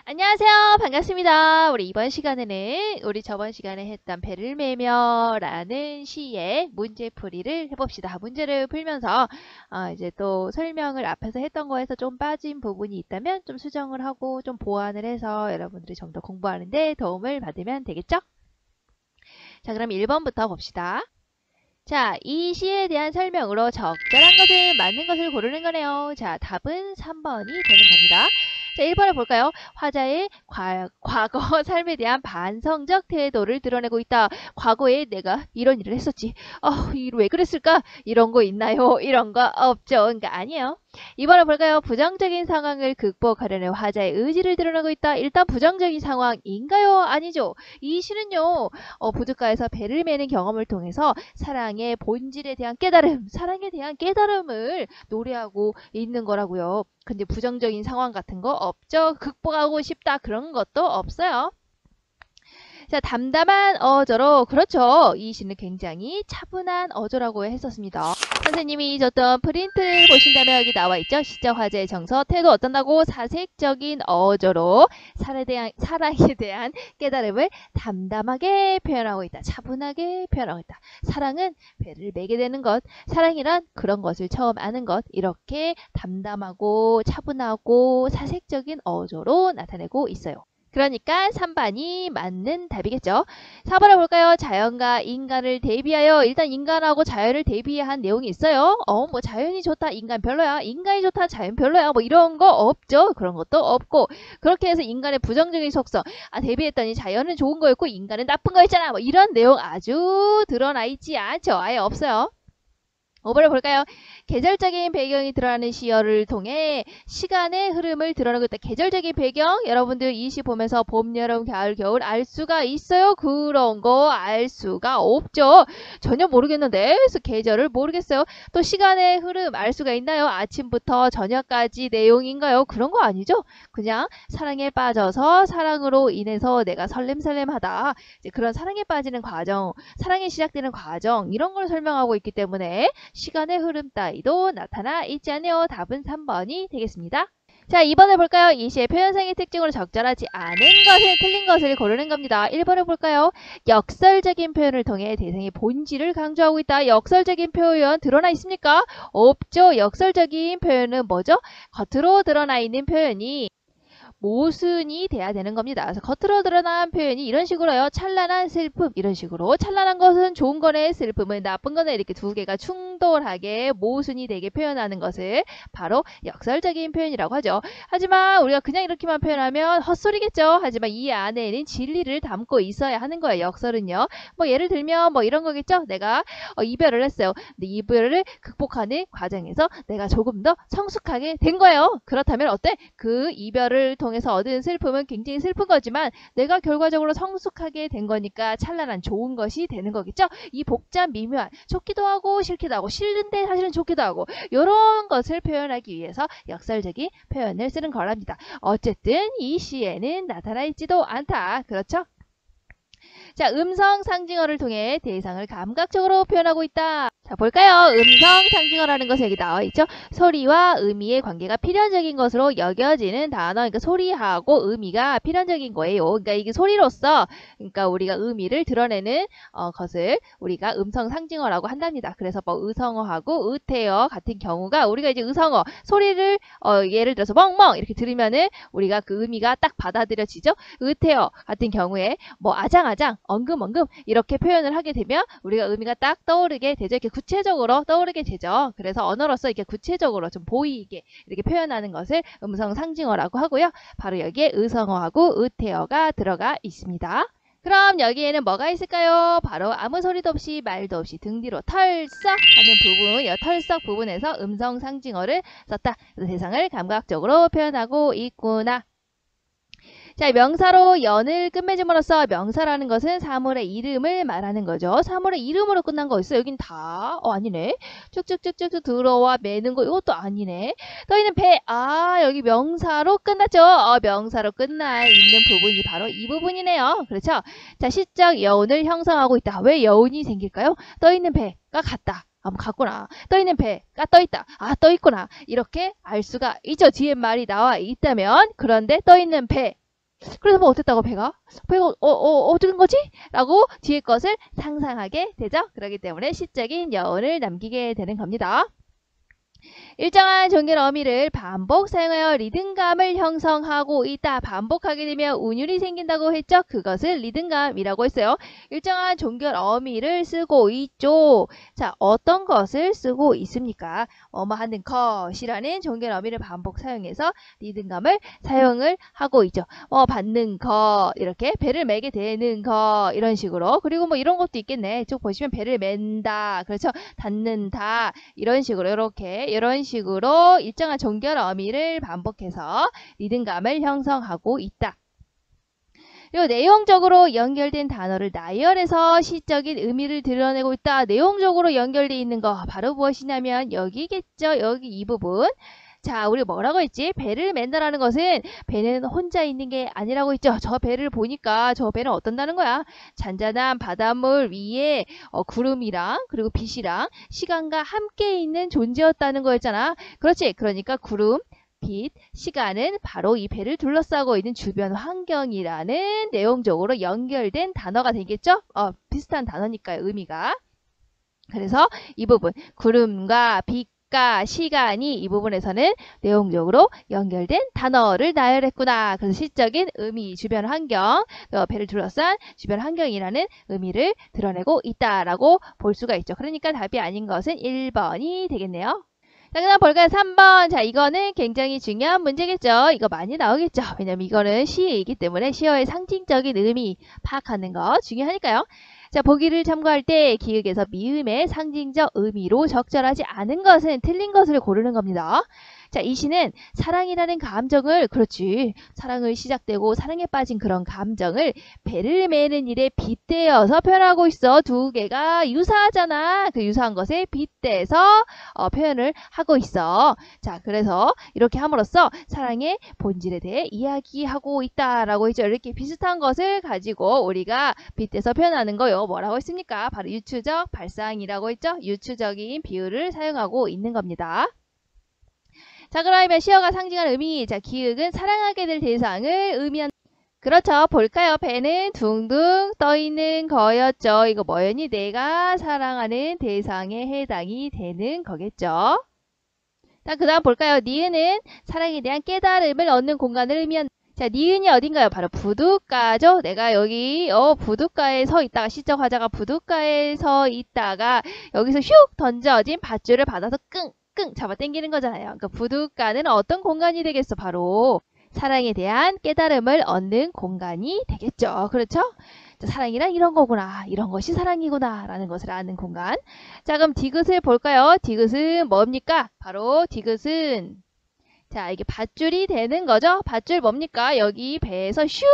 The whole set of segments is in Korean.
안녕하세요. 반갑습니다. 우리 이번 시간에는 우리 저번 시간에 했던 배를 매며 라는 시의 문제풀이를 해봅시다. 문제를 풀면서 이제 또 설명을 앞에서 했던 거에서 좀 빠진 부분이 있다면 좀 수정을 하고 좀 보완을 해서 여러분들이 좀 더 공부하는 데 도움을 받으면 되겠죠? 자, 그럼 1번부터 봅시다. 자, 이 시에 대한 설명으로 적절한 것을 맞는 것을 고르는 거네요. 자, 답은 3번이 되는 겁니다. 자, 1번을 볼까요? 화자의 과거 삶에 대한 반성적 태도를 드러내고 있다. 과거에 내가 이런 일을 했었지. 왜 그랬을까? 이런 거 있나요? 이런 거 없죠. 그러니까 아니에요. 2번을 볼까요? 부정적인 상황을 극복하려는 화자의 의지를 드러내고 있다. 일단 부정적인 상황인가요? 아니죠. 이 시는요. 부둣가에서 배를 매는 경험을 통해서 사랑의 본질에 대한 깨달음, 사랑에 대한 깨달음을 노래하고 있는 거라고요. 근데 부정적인 상황 같은 거 없죠? 극복하고 싶다 그런 것도 없어요. 자, 담담한 어조로, 그렇죠. 이 시는 굉장히 차분한 어조라고 했었습니다. 선생님이 줬던 프린트를 보신다면 여기 나와 있죠. 시적 화제의 정서, 태도 어떤다고? 사색적인 어조로 사랑에 대한 깨달음을 담담하게 표현하고 있다. 차분하게 표현하고 있다. 사랑은 배를 매게 되는 것, 사랑이란 그런 것을 처음 아는 것, 이렇게 담담하고 차분하고 사색적인 어조로 나타내고 있어요. 그러니까 3번이 맞는 답이겠죠. 4번을 볼까요? 자연과 인간을 대비하여, 일단 인간하고 자연을 대비한 내용이 있어요. 뭐 자연이 좋다, 인간 별로야, 인간이 좋다, 자연 별로야, 뭐 이런 거 없죠. 그런 것도 없고, 그렇게 해서 인간의 부정적인 속성, 대비했더니 자연은 좋은 거였고 인간은 나쁜 거였잖아, 뭐 이런 내용 아주 드러나 있지 않죠. 아예 없어요. 5번을 볼까요? 계절적인 배경이 드러나는 시어를 통해 시간의 흐름을 드러내고 있다. 계절적인 배경, 여러분들 이 시 보면서 봄, 여름, 가을, 겨울 알 수가 있어요? 그런 거 알 수가 없죠. 전혀 모르겠는데, 그래서 계절을 모르겠어요. 또 시간의 흐름 알 수가 있나요? 아침부터 저녁까지 내용인가요? 그런 거 아니죠? 그냥 사랑에 빠져서 사랑으로 인해서 내가 설렘설렘하다. 이제 그런 사랑에 빠지는 과정, 사랑이 시작되는 과정, 이런 걸 설명하고 있기 때문에 시간의 흐름 따위도 나타나 있지 않네요. 답은 3번이 되겠습니다. 자, 2번을 볼까요? 이 시의 표현상의 특징으로 적절하지 않은 것을, 틀린 것을 고르는 겁니다. 1번을 볼까요? 역설적인 표현을 통해 대상의 본질을 강조하고 있다. 역설적인 표현 드러나 있습니까? 없죠. 역설적인 표현은 뭐죠? 겉으로 드러나 있는 표현이 모순이 돼야 되는 겁니다. 그래서 겉으로 드러난 표현이 이런 식으로요. 찬란한 슬픔, 이런 식으로 찬란한 것은 좋은 거네, 슬픔은 나쁜 거네, 이렇게 두 개가 충돌하게 모순이 되게 표현하는 것을 바로 역설적인 표현이라고 하죠. 하지만 우리가 그냥 이렇게만 표현하면 헛소리겠죠. 하지만 이 안에는 진리를 담고 있어야 하는 거예요. 역설은요. 뭐 예를 들면 뭐 이런 거겠죠. 내가 이별을 했어요. 근데 이별을 극복하는 과정에서 내가 조금 더 성숙하게 된 거예요. 그렇다면 어때? 그 이별을 통해서 얻은 슬픔은 굉장히 슬픈 거지만 내가 결과적으로 성숙하게 된 거니까 찬란한 좋은 것이 되는 거겠죠. 이 복잡 미묘한, 좋기도 하고 싫기도 하고, 싫은데 사실은 좋기도 하고, 이런 것을 표현하기 위해서 역설적인 표현을 쓰는 거랍니다. 어쨌든 이 시에는 나타나 있지도 않다. 그렇죠? 자, 음성 상징어를 통해 대상을 감각적으로 표현하고 있다. 자, 볼까요? 음성 상징어라는 것은 여기 나와 있죠. 소리와 의미의 관계가 필연적인 것으로 여겨지는 단어. 그러니까 소리하고 의미가 필연적인 거예요. 그러니까 이게 소리로서, 그러니까 우리가 의미를 드러내는 것을 우리가 음성 상징어라고 한답니다. 그래서 뭐 의성어하고 의태어 같은 경우가, 우리가 이제 의성어 소리를 예를 들어서 멍멍 이렇게 들으면은 우리가 그 의미가 딱 받아들여지죠. 의태어 같은 경우에 뭐 아장아장, 엉금엉금 이렇게 표현을 하게 되면 우리가 의미가 딱 떠오르게 되죠. 이렇게 구체적으로 떠오르게 되죠. 그래서 언어로서 이렇게 구체적으로 좀 보이게 이렇게 표현하는 것을 음성 상징어라고 하고요. 바로 여기에 의성어하고 의태어가 들어가 있습니다. 그럼 여기에는 뭐가 있을까요? 바로 아무 소리도 없이 말도 없이 등 뒤로 털썩 하는 부분, 이 털썩 부분에서 음성 상징어를 썼다. 그래서 대상을 감각적으로 표현하고 있구나. 자, 명사로 연을 끝맺음으로써, 명사라는 것은 사물의 이름을 말하는 거죠. 사물의 이름으로 끝난 거 있어. 여긴 다 아니네. 쭉쭉쭉쭉 들어와 매는 거 이것도 아니네. 떠있는 배, 여기 명사로 끝났죠. 명사로 끝나 있는 부분이 바로 이 부분이네요. 그렇죠? 자, 시적 여운을 형성하고 있다. 왜 여운이 생길까요? 떠있는 배가 같다. 갔구나. 떠있는 배가 떠있다. 떠있구나. 이렇게 알 수가 있죠. 뒤에 말이 나와 있다면. 그런데 떠있는 배 그래서 뭐 어땠다고 배가 어떻게 된 거지? 라고 뒤에 것을 상상하게 되죠. 그렇기 때문에 시적인 여운을 남기게 되는 겁니다. 일정한 종결 어미를 반복 사용하여 리듬감을 형성하고 있다. 반복하게 되면 운율이 생긴다고 했죠. 그것을 리듬감이라고 했어요. 일정한 종결 어미를 쓰고 있죠. 자, 어떤 것을 쓰고 있습니까? 하는 것이라는 종결 어미를 반복 사용해서 리듬감을 사용을 하고 있죠. 받는 것, 이렇게 배를 매게 되는 것, 이런 식으로. 그리고 뭐 이런 것도 있겠네. 쭉 보시면 배를 맨다. 그렇죠. 닿는다. 이런 식으로 이런 식으로 일정한 종결 어미를 반복해서 리듬감을 형성하고 있다. 그리고 내용적으로 연결된 단어를 나열해서 시적인 의미를 드러내고 있다. 내용적으로 연결되어 있는 거 바로 무엇이냐면 여기겠죠. 여기 이 부분. 자, 우리 뭐라고 했지? 배를 맨다라는 것은 배는 혼자 있는 게 아니라고 했죠. 저 배를 보니까 저 배는 어떤다는 거야? 잔잔한 바닷물 위에 구름이랑 그리고 빛이랑 시간과 함께 있는 존재였다는 거였잖아. 그렇지? 그러니까 구름, 빛, 시간은 바로 이 배를 둘러싸고 있는 주변 환경이라는 내용적으로 연결된 단어가 되겠죠? 비슷한 단어니까요, 의미가. 그래서 이 부분, 구름과 빛과 시간이 이 부분에서는 내용적으로 연결된 단어를 나열했구나. 그래서 시적인 의미, 주변 환경, 배를 둘러싼 주변 환경이라는 의미를 드러내고 있다라고 볼 수가 있죠. 그러니까 답이 아닌 것은 1번이 되겠네요. 자, 그 다음 볼까요? 3번. 자, 이거는 굉장히 중요한 문제겠죠. 이거 많이 나오겠죠. 왜냐면 이거는 시이기 때문에 시어의 상징적인 의미 파악하는 거 중요하니까요. 자, 보기를 참고할 때 기역에서 미음의 상징적 의미로 적절하지 않은 것은 틀린 것을 고르는 겁니다. 자, 이 시는 사랑이라는 감정을, 그렇지, 사랑을 시작되고 사랑에 빠진 그런 감정을 배를 매는 일에 빗대어서 표현하고 있어. 두 개가 유사하잖아. 그 유사한 것에 빗대서 표현을 하고 있어. 자, 그래서 이렇게 함으로써 사랑의 본질에 대해 이야기하고 있다라고 했죠. 이렇게 비슷한 것을 가지고 우리가 빗대서 표현하는 거요. 뭐라고 했습니까? 바로 유추적 발상이라고 했죠. 유추적인 비유를 사용하고 있는 겁니다. 자, 그러면 시어가 상징하는 의미. 자, 기역은 사랑하게 될 대상을 의미한. 그렇죠. 볼까요? 배는 둥둥 떠있는 거였죠. 이거 뭐였니? 내가 사랑하는 대상에 해당이 되는 거겠죠. 자, 그 다음 볼까요? 니은은 사랑에 대한 깨달음을 얻는 공간을 의미한. 자, 니은이 어딘가요? 바로 부둣가죠. 내가 여기 부둣가에 서 있다가 시적 화자가 부둣가에 서 있다가 여기서 슉 던져진 밧줄을 받아서 끙 잡아 당기는 거잖아요. 그러니까 부둣가는 어떤 공간이 되겠어? 바로 사랑에 대한 깨달음을 얻는 공간이 되겠죠. 그렇죠? 자, 사랑이란 이런 거구나. 이런 것이 사랑이구나. 라는 것을 아는 공간. 자, 그럼 디귿을 볼까요? 디귿은 뭡니까? 바로 디귿은, 자, 이게 밧줄이 되는 거죠. 밧줄 뭡니까? 여기 배에서 슉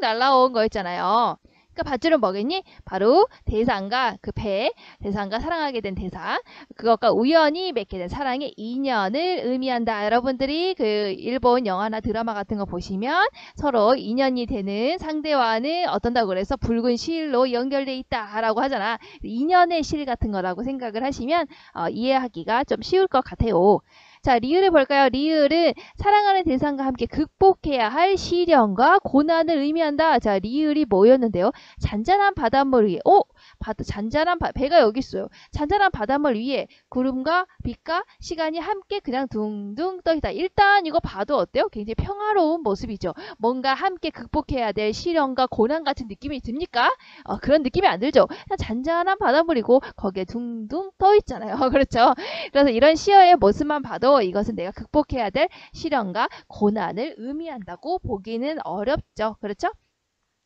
날라온 거 있잖아요. 그러니까 밧줄은 뭐겠니? 바로 대상과 그 배, 대상과 사랑하게 된 대상, 그것과 우연히 맺게 된 사랑의 인연을 의미한다. 여러분들이 그 일본 영화나 드라마 같은 거 보시면 서로 인연이 되는 상대와는 어떤다고 그래서 붉은 실로 연결돼 있다라고 하잖아. 인연의 실 같은 거라고 생각을 하시면 이해하기가 좀 쉬울 것 같아요. 자, 리을을 볼까요? 리을은 사랑하는 대상과 함께 극복해야 할 시련과 고난을 의미한다. 자, 리을이 뭐였는데요? 잔잔한 바닷물 위에, 배가 여기 있어요. 잔잔한 바닷물 위에 구름과 빛과 시간이 함께 그냥 둥둥 떠있다. 일단 이거 봐도 어때요? 굉장히 평화로운 모습이죠. 뭔가 함께 극복해야 될 시련과 고난 같은 느낌이 듭니까? 그런 느낌이 안 들죠? 그냥 잔잔한 바닷물이고 거기에 둥둥 떠있잖아요. 그렇죠? 그래서 이런 시어의 모습만 봐도 이것은 내가 극복해야 될 시련과 고난을 의미한다고 보기는 어렵죠. 그렇죠?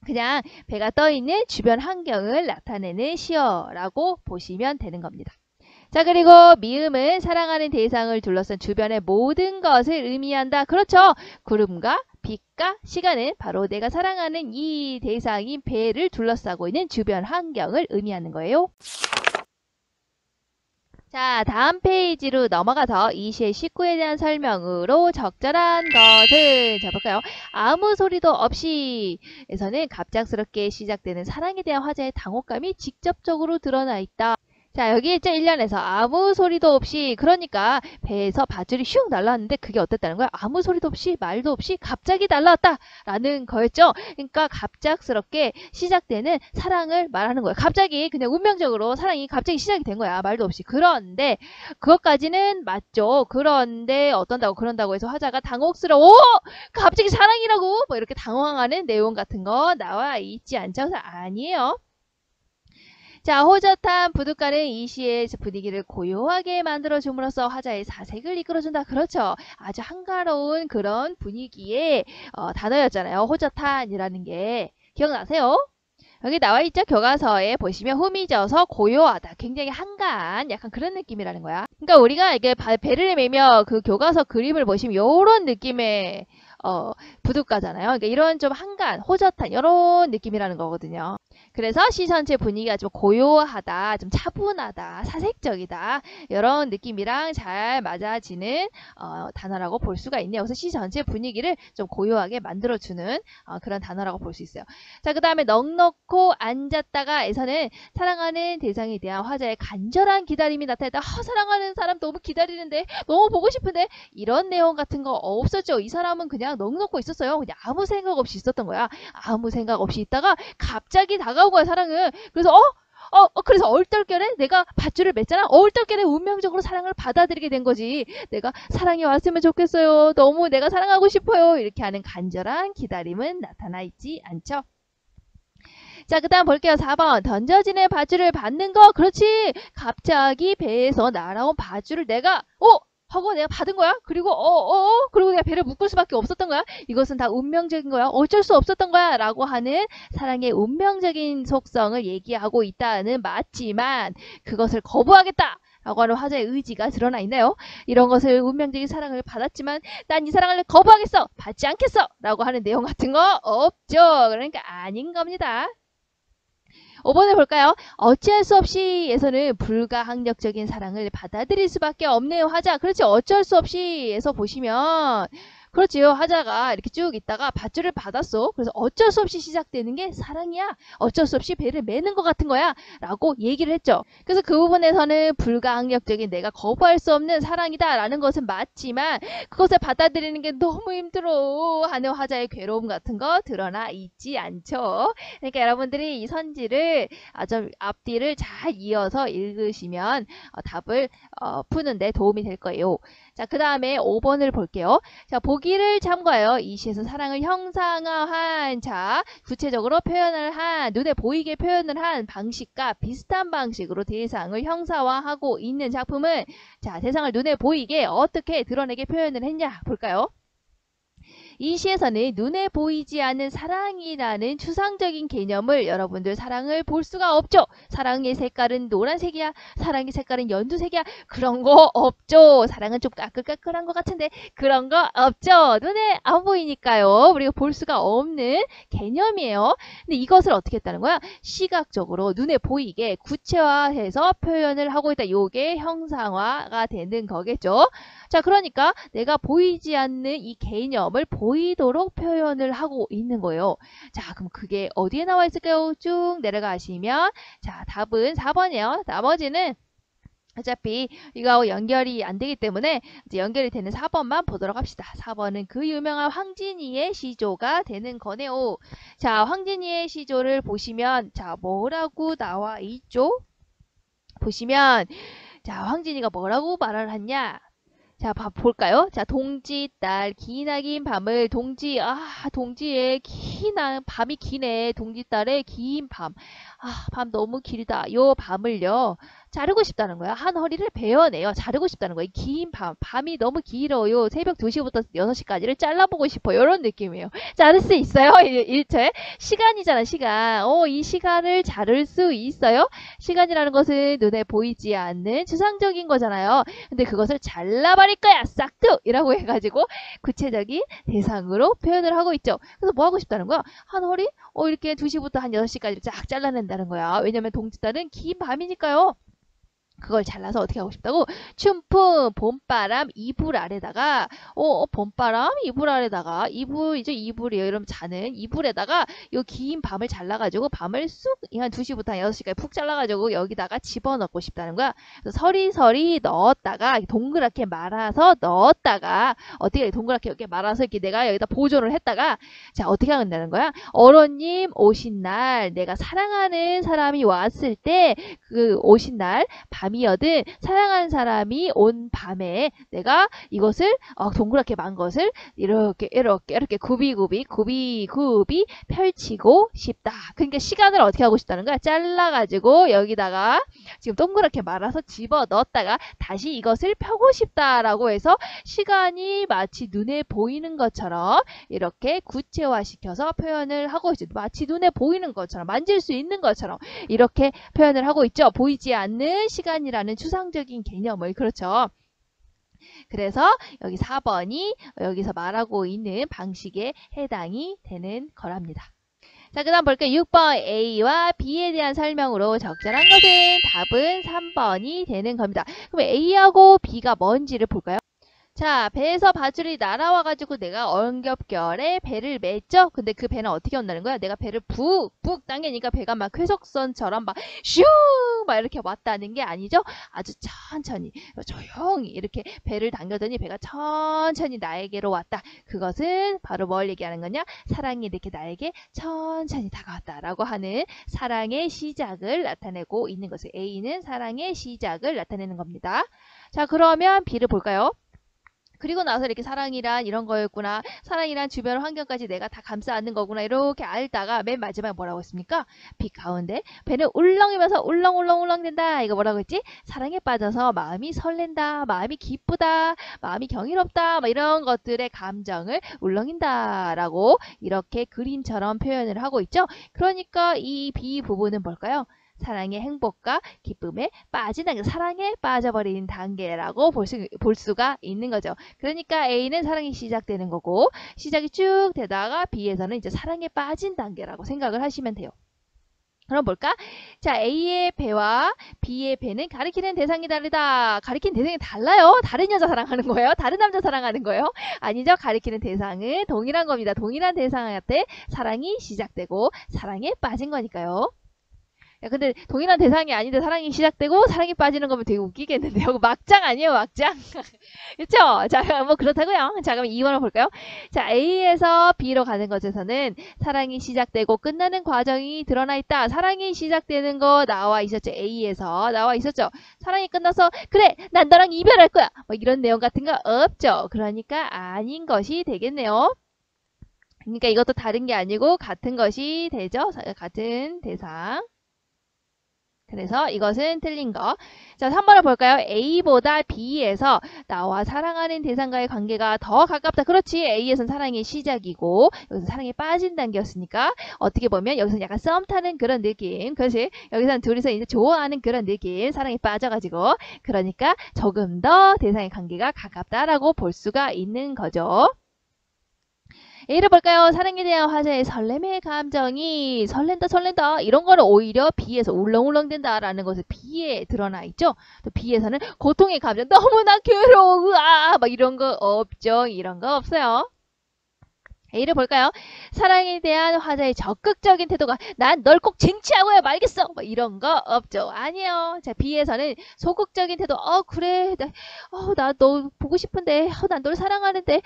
그냥 배가 떠있는 주변 환경을 나타내는 시어라고 보시면 되는 겁니다. 자, 그리고 미음은 사랑하는 대상을 둘러싼 주변의 모든 것을 의미한다. 그렇죠. 구름과 빛과 시간은 바로 내가 사랑하는 이 대상인 배를 둘러싸고 있는 주변 환경을 의미하는 거예요. 자, 다음 페이지로 넘어가서 이 시의 식구에 대한 설명으로 적절한 것을 잡을까요? 아무 소리도 없이 에서는 갑작스럽게 시작되는 사랑에 대한 화자의 당혹감이 직접적으로 드러나 있다. 자, 여기 있죠? 1년에서 아무 소리도 없이, 그러니까 배에서 밧줄이 슉 날라왔는데 그게 어땠다는 거야? 아무 소리도 없이 말도 없이 갑자기 날라왔다라는 거였죠. 그러니까 갑작스럽게 시작되는 사랑을 말하는 거야. 갑자기 그냥 운명적으로 사랑이 갑자기 시작이 된 거야. 말도 없이. 그런데 그것까지는 맞죠. 그런데 어떤다고 그런다고 해서 화자가 당혹스러워. 갑자기 사랑이라고 뭐 이렇게 당황하는 내용 같은 거 나와 있지 않죠. 그래서 아니에요. 자, 호젓한 부둣가는 이 시의 분위기를 고요하게 만들어줌으로써 화자의 사색을 이끌어준다. 그렇죠. 아주 한가로운 그런 분위기의 단어였잖아요. 호젓한이라는 게. 기억나세요? 여기 나와 있죠? 교과서에 보시면 흠이 져서 고요하다. 굉장히 한가한 약간 그런 느낌이라는 거야. 그러니까 우리가 이게 배를 매며 그 교과서 그림을 보시면 이런 느낌의 부둣가잖아요. 그러니까 이런 좀 한가한, 호젓한 이런 느낌이라는 거거든요. 그래서 시 전체 분위기가 좀 고요하다, 좀 차분하다, 사색적이다 이런 느낌이랑 잘 맞아지는 단어라고 볼 수가 있네요. 그래서 시 전체 분위기를 좀 고요하게 만들어주는 그런 단어라고 볼 수 있어요. 자, 그 다음에 넉넉고 앉았다가에서는 사랑하는 대상에 대한 화자의 간절한 기다림이 나타났다. 사랑하는 사람 너무 기다리는데, 너무 보고 싶은데 이런 내용 같은 거 없었죠. 이 사람은 그냥 넉넉고 있었어요. 그냥 아무 생각 없이 있었던 거야. 아무 생각 없이 있다가 갑자기 다가온 거야, 사랑은. 그래서 그래서 얼떨결에 내가 밧줄을 맸잖아. 얼떨결에 운명적으로 사랑을 받아들이게 된 거지. 내가 사랑이 왔으면 좋겠어요. 너무 내가 사랑하고 싶어요. 이렇게 하는 간절한 기다림은 나타나 있지 않죠. 자, 그 다음 볼게요. 4번. 던져지는 밧줄을 받는 거. 그렇지. 갑자기 배에서 날아온 밧줄을 내가 하고 내가 받은 거야. 그리고 그리고 내가 배를 묶을 수밖에 없었던 거야. 이것은 다 운명적인 거야. 어쩔 수 없었던 거야. 라고 하는 사랑의 운명적인 속성을 얘기하고 있다는 맞지만 그것을 거부하겠다. 라고 하는 화자의 의지가 드러나 있나요? 이런 것을 운명적인 사랑을 받았지만 난 이 사랑을 거부하겠어. 받지 않겠어. 라고 하는 내용 같은 거 없죠. 그러니까 아닌 겁니다. 5번을 볼까요? 어찌할 수 없이에서는 불가항력적인 사랑을 받아들일 수밖에 없는 화자. 그렇지. 어쩔 수 없이에서 보시면 그렇지요. 화자가 이렇게 쭉 있다가 밧줄을 받았어. 그래서 어쩔 수 없이 시작되는 게 사랑이야. 어쩔 수 없이 배를 매는 것 같은 거야. 라고 얘기를 했죠. 그래서 그 부분에서는 불가항력적인 내가 거부할 수 없는 사랑이다 라는 것은 맞지만 그것을 받아들이는 게 너무 힘들어 하는 화자의 괴로움 같은 거 드러나 있지 않죠. 그러니까 여러분들이 이 선지를 좀 앞뒤를 잘 이어서 읽으시면 답을 푸는데 도움이 될 거예요. 자, 그 다음에 5번을 볼게요. 자, 보기를 참고하여 이 시에서 사랑을 형상화한, 자, 구체적으로 표현을 한, 눈에 보이게 표현을 한 방식과 비슷한 방식으로 대상을 형상화하고 있는 작품은, 자, 대상을 눈에 보이게 어떻게 드러내게 표현을 했냐 볼까요? 이 시에서는 눈에 보이지 않는 사랑이라는 추상적인 개념을 여러분들 사랑을 볼 수가 없죠. 사랑의 색깔은 노란색이야. 사랑의 색깔은 연두색이야. 그런 거 없죠. 사랑은 좀 까끌까끌한 것 같은데 그런 거 없죠. 눈에 안 보이니까요. 우리가 볼 수가 없는 개념이에요. 근데 이것을 어떻게 했다는 거야? 시각적으로 눈에 보이게 구체화해서 표현을 하고 있다. 요게 형상화가 되는 거겠죠. 자, 그러니까 내가 보이지 않는 이 개념을 보이도록 표현을 하고 있는 거예요. 자, 그럼 그게 어디에 나와 있을까요? 쭉 내려가시면 자, 답은 4번이에요. 나머지는 어차피 이거하고 연결이 안 되기 때문에 이제 연결이 되는 4번만 보도록 합시다. 4번은 그 유명한 황진이의 시조가 되는 거네요. 자, 황진이의 시조를 보시면 자, 뭐라고 나와 있죠? 보시면 자, 황진이가 뭐라고 말을 했냐? 자, 볼까요? 자, 동지 딸 기나긴 밤을 동지의 밤이 기네. 동지 딸의 긴 밤. 밤 너무 길다. 요 밤을요. 자르고 싶다는 거야. 한 허리를 베어내요. 자르고 싶다는 거야. 긴 밤이 너무 길어요. 새벽 2시부터 6시까지를 잘라보고 싶어요. 이런 느낌이에요. 자를 수 있어요? 일체 시간이잖아, 시간. 이 시간을 자를 수 있어요? 시간이라는 것은 눈에 보이지 않는 추상적인 거잖아요. 근데 그것을 잘라버릴 거야. 싹둑! 이라고 해가지고 구체적인 대상으로 표현을 하고 있죠. 그래서 뭐 하고 싶다는 거야? 한 허리? 이렇게 2시부터 한 6시까지 쫙 잘라낸다는 거야. 왜냐면 동지딸은 긴 밤이니까요. 그걸 잘라서 어떻게 하고 싶다고? 춘풍 봄바람 이불 아래다가 봄바람 이불 아래다가 이불이죠 이불이에요. 이러면 자는 이불에다가 요 긴 밤을 잘라가지고 밤을 쑥 한 2시부터 6시까지 푹 잘라가지고 여기다가 집어넣고 싶다는 거야. 그래서 서리서리 넣었다가 동그랗게 말아서 넣었다가 어떻게 동그랗게 이렇게 말아서 이렇게 내가 여기다 보존을 했다가 자 어떻게 한다는 거야? 어른님 오신 날 내가 사랑하는 사람이 왔을 때 그 오신 날 밤이어든 사랑하는 사람이 온 밤에 내가 이것을 동그랗게 만 것을 이렇게 굽이 펼치고 싶다. 그러니까 시간을 어떻게 하고 싶다는 거야? 잘라가지고 여기다가 지금 동그랗게 말아서 집어 넣었다가 다시 이것을 펴고 싶다라고 해서 시간이 마치 눈에 보이는 것처럼 이렇게 구체화시켜서 표현을 하고 있죠. 마치 눈에 보이는 것처럼 만질 수 있는 것처럼 이렇게 표현을 하고 있죠. 보이지 않는 시간이라는 추상적인 개념을 그렇죠. 그래서 여기 4번이 여기서 말하고 있는 방식에 해당이 되는 거랍니다. 자, 그 다음 볼게요. 6번 A와 B에 대한 설명으로 적절한 것은 답은 3번이 되는 겁니다. 그럼 A하고 B가 뭔지를 볼까요? 자, 배에서 밧줄이 날아와가지고 내가 엉겹결에 배를 맸죠? 근데 그 배는 어떻게 온다는 거야? 내가 배를 푹 당기니까 배가 막 쾌속선처럼 막 슈! 막 이렇게 왔다는 게 아니죠? 아주 천천히, 조용히 이렇게 배를 당겨더니 배가 천천히 나에게로 왔다. 그것은 바로 뭘 얘기하는 거냐? 사랑이 이렇게 나에게 천천히 다가왔다라고 하는 사랑의 시작을 나타내고 있는 것을 A는 사랑의 시작을 나타내는 겁니다. 자, 그러면 B를 볼까요? 그리고 나서 이렇게 사랑이란 이런 거였구나. 사랑이란 주변 환경까지 내가 다 감싸 안는 거구나. 이렇게 알다가 맨 마지막에 뭐라고 했습니까? 빛 가운데 배는 울렁이면서 울렁울렁울렁 된다. 이거 뭐라고 했지? 사랑에 빠져서 마음이 설렌다. 마음이 기쁘다. 마음이 경이롭다. 막 이런 것들의 감정을 울렁인다. 라고 이렇게 그림처럼 표현을 하고 있죠. 그러니까 이 B 부분은 뭘까요? 사랑의 행복과 기쁨에 빠진 단계, 사랑에 빠져버린 단계라고 볼 수가 있는 거죠. 그러니까 A는 사랑이 시작되는 거고 시작이 쭉 되다가 B에서는 이제 사랑에 빠진 단계라고 생각을 하시면 돼요. 그럼 볼까? 자, A의 배와 B의 배는 가리키는 대상이 다르다. 가리키는 대상이 달라요. 다른 여자 사랑하는 거예요? 다른 남자 사랑하는 거예요? 아니죠. 가리키는 대상은 동일한 겁니다. 동일한 대상한테 사랑이 시작되고 사랑에 빠진 거니까요. 야, 근데 동일한 대상이 아닌데 사랑이 시작되고 사랑이 빠지는 거면 되게 웃기겠는데요. 막장 아니에요, 막장. 그쵸? 자, 뭐 그렇다고요. 자, 그럼 2번을 볼까요? 자, A에서 B로 가는 것에서는 사랑이 시작되고 끝나는 과정이 드러나 있다. 사랑이 시작되는 거 나와 있었죠. A에서 나와 있었죠. 사랑이 끝나서 그래, 난 너랑 이별할 거야. 뭐 이런 내용 같은 거 없죠. 그러니까 아닌 것이 되겠네요. 그러니까 이것도 다른 게 아니고 같은 것이 되죠. 같은 대상. 그래서 이것은 틀린 거. 자, 3번을 볼까요? A보다 B에서 나와 사랑하는 대상과의 관계가 더 가깝다. 그렇지. A에서는 사랑의 시작이고 여기서 사랑에 빠진 단계였으니까 어떻게 보면 여기서는 약간 썸 타는 그런 느낌. 그렇지. 여기서는 둘이서 이제 좋아하는 그런 느낌. 사랑에 빠져가지고. 그러니까 조금 더 대상의 관계가 가깝다라고 볼 수가 있는 거죠. A를 볼까요? 사랑에 대한 화자의 설렘의 감정이 설렌다 이런 거는 오히려 B에서 울렁울렁 된다라는 것을 B에 드러나 있죠. 또 B에서는 고통의 감정 너무나 괴로워 막 이런 거 없죠. 이런 거 없어요. A를 볼까요? 사랑에 대한 화자의 적극적인 태도가 난 널 꼭 쟁취하고야 말겠어. 뭐 이런 거 없죠. 아니에요. 자, B에서는 소극적인 태도. 그래. 나 너 보고 싶은데. 난 널 사랑하는데.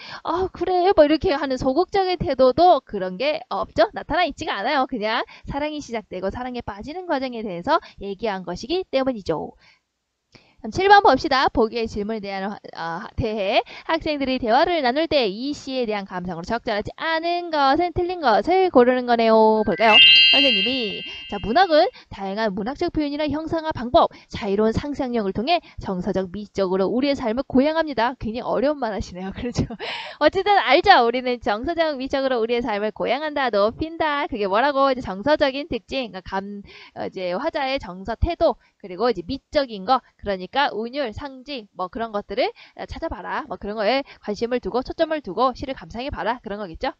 그래. 뭐 이렇게 하는 소극적인 태도도 그런 게 없죠. 나타나 있지가 않아요. 그냥 사랑이 시작되고 사랑에 빠지는 과정에 대해서 얘기한 것이기 때문이죠. 7번 봅시다. 보기의 질문에 대해 학생들이 대화를 나눌 때 이 시에 대한 감상으로 적절하지 않은 것은 틀린 것을 고르는 거네요. 볼까요? 선생님이 자, 문학은 다양한 문학적 표현이나 형상화 방법, 자유로운 상상력을 통해 정서적, 미적으로 우리의 삶을 고양합니다. 굉장히 어려운 말 하시네요. 그렇죠? 어쨌든 알죠? 우리는 정서적, 미적으로 우리의 삶을 고양한다, 높인다. 그게 뭐라고? 이제 정서적인 특징, 그러니까 이제 화자의 정서, 태도, 그리고 이제 미적인 거, 그러니까 운율, 상징, 뭐 그런 것들을 찾아봐라. 뭐 그런 거에 관심을 두고 초점을 두고 시를 감상해봐라. 그런 거겠죠?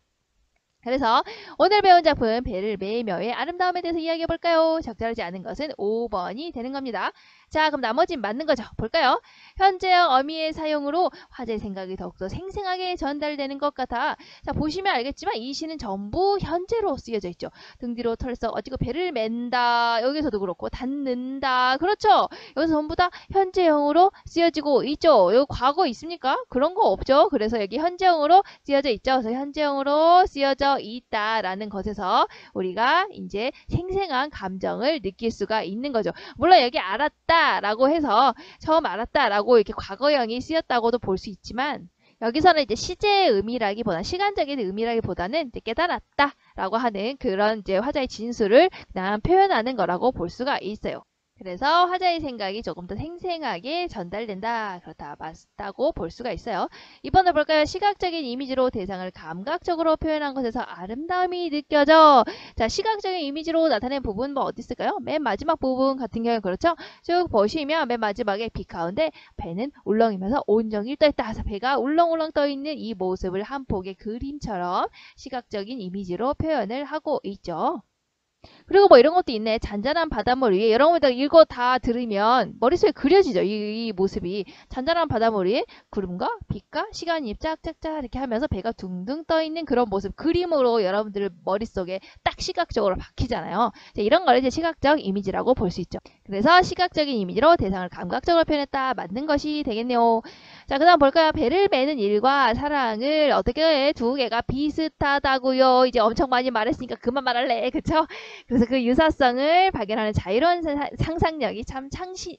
그래서 오늘 배운 작품 배를 매며의 아름다움에 대해서 이야기해 볼까요? 적절하지 않은 것은 5번이 되는 겁니다. 자, 그럼 나머지는 맞는 거죠. 볼까요? 현재형 어미의 사용으로 화자의 생각이 더욱더 생생하게 전달되는 것 같아. 자, 보시면 알겠지만 이 시는 전부 현재로 쓰여져 있죠. 등 뒤로 털썩 어찌고 배를 맨다. 여기서도 그렇고 닫는다. 그렇죠? 여기서 전부 다 현재형으로 쓰여지고 있죠. 여기 과거 있습니까? 그런 거 없죠. 그래서 여기 현재형으로 쓰여져 있죠. 그래서 현재형으로 쓰여져 있다라는 것에서 우리가 이제 생생한 감정을 느낄 수가 있는 거죠. 물론 여기 알았다라고 해서 처음 알았다라고 이렇게 과거형이 쓰였다고도 볼 수 있지만 여기서는 이제 시제의 의미라기보다 시간적인 의미라기보다는 이제 깨달았다라고 하는 그런 이제 화자의 진술을 그냥 표현하는 거라고 볼 수가 있어요. 그래서 화자의 생각이 조금 더 생생하게 전달된다. 그렇다. 맞다고 볼 수가 있어요. 이번에 볼까요? 시각적인 이미지로 대상을 감각적으로 표현한 것에서 아름다움이 느껴져. 자, 시각적인 이미지로 나타낸 부분 뭐 어디 있을까요? 맨 마지막 부분 같은 경우는 그렇죠? 쭉 보시면 맨 마지막에 빛 가운데 배는 울렁이면서 온종일 떠있다. 그래서 배가 울렁울렁 떠있는 이 모습을 한 폭의 그림처럼 시각적인 이미지로 표현을 하고 있죠. 그리고 뭐 이런 것도 있네. 잔잔한 바닷물 위에 여러분들 이거 다 들으면 머릿속에 그려지죠. 이 모습이. 잔잔한 바닷물 위에 구름과 빛과 시간이 짝짝짝 이렇게 하면서 배가 둥둥 떠있는 그런 모습 그림으로 여러분들 머릿속에 딱 시각적으로 박히잖아요. 자, 이런 걸 이제 시각적 이미지라고 볼 수 있죠. 그래서 시각적인 이미지로 대상을 감각적으로 표현했다. 맞는 것이 되겠네요. 자, 그 다음 볼까요? 배를 매는 일과 사랑을 어떻게 두 개가 비슷하다고요. 이제 엄청 많이 말했으니까 그만 말할래. 그쵸? 그래서 그 유사성을 발견하는 자유로운 상상력이 참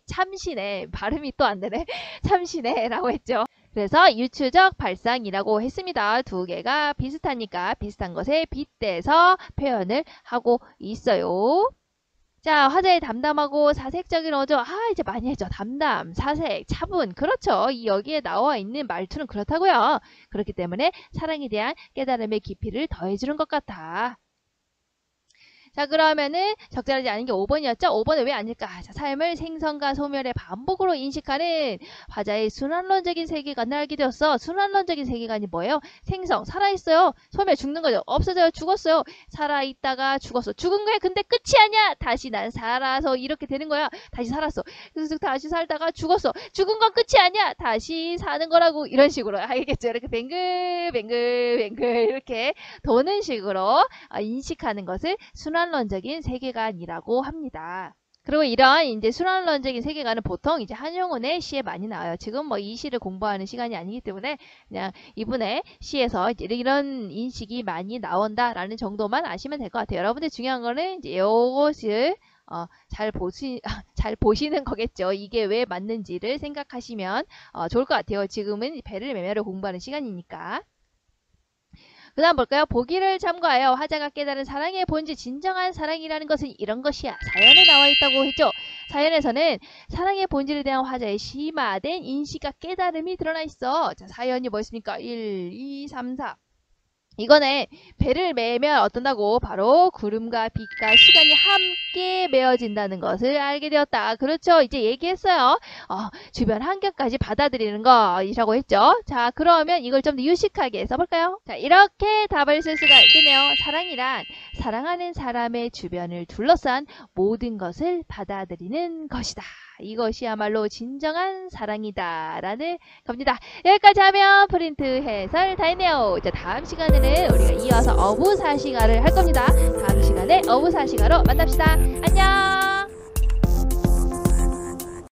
참신해. 발음이 또 안 되네. 참신해 라고 했죠. 그래서 유추적 발상이라고 했습니다. 두 개가 비슷하니까 비슷한 것에 빗대서 표현을 하고 있어요. 자, 화자의 담담하고 사색적인 어조. 이제 많이 했죠. 담담, 사색, 차분. 그렇죠. 여기에 나와 있는 말투는 그렇다고요. 그렇기 때문에 사랑에 대한 깨달음의 깊이를 더해주는 것 같아. 자, 그러면은 적절하지 않은 게 5번이었죠? 5번은 왜 아닐까? 자, 삶을 생성과 소멸의 반복으로 인식하는 화자의 순환론적인 세계관을 알게 되었어. 순환론적인 세계관이 뭐예요? 생성, 살아있어요. 소멸, 죽는 거죠. 없어져요. 죽었어요. 살아있다가 죽었어. 죽은 거야. 근데 끝이 아니야. 다시 난 살아서 이렇게 되는 거야. 다시 살았어. 그래서 다시 살다가 죽었어. 죽은 건 끝이 아니야. 다시 사는 거라고. 이런 식으로. 알겠죠? 이렇게 뱅글뱅글 이렇게 도는 식으로 인식하는 것을 순환론적인 세계관이라고 합니다. 그리고 이런 이제 순환론적인 세계관은 보통 이제 한용운의 시에 많이 나와요. 지금 뭐 이 시를 공부하는 시간이 아니기 때문에 그냥 이분의 시에서 이제 이런 인식이 많이 나온다라는 정도만 아시면 될 것 같아요. 여러분들 중요한 거는 이제 이것을 잘 보시는 거겠죠. 이게 왜 맞는지를 생각하시면 좋을 것 같아요. 지금은 배를 매매를 공부하는 시간이니까. 그 다음 볼까요? 보기를 참고하여 화자가 깨달은 사랑의 본질, 진정한 사랑이라는 것은 이런 것이야. 사연에 나와 있다고 했죠. 사연에서는 사랑의 본질에 대한 화자의 심화된 인식과 깨달음이 드러나 있어. 자, 사연이 뭐였습니까? 1, 2, 3, 4. 이거네. 배를 매면 어떤다고? 바로 구름과 빛과 시간이 함께 메어진다는 것을 알게 되었다. 그렇죠. 이제 얘기했어요. 주변 환경까지 받아들이는 것이라고 했죠. 자, 그러면 이걸 좀 더 유식하게 써볼까요? 자, 이렇게 답을 쓸 수가 있겠네요. 사랑이란 사랑하는 사람의 주변을 둘러싼 모든 것을 받아들이는 것이다. 이것이야말로 진정한 사랑이다 라는 겁니다. 여기까지 하면 프린트 해설 다 했네요. 자, 다음 시간에는 우리가 이어서 어부사시가를 할 겁니다. 다음 시간에 어부사시가로 만납시다. 안녕.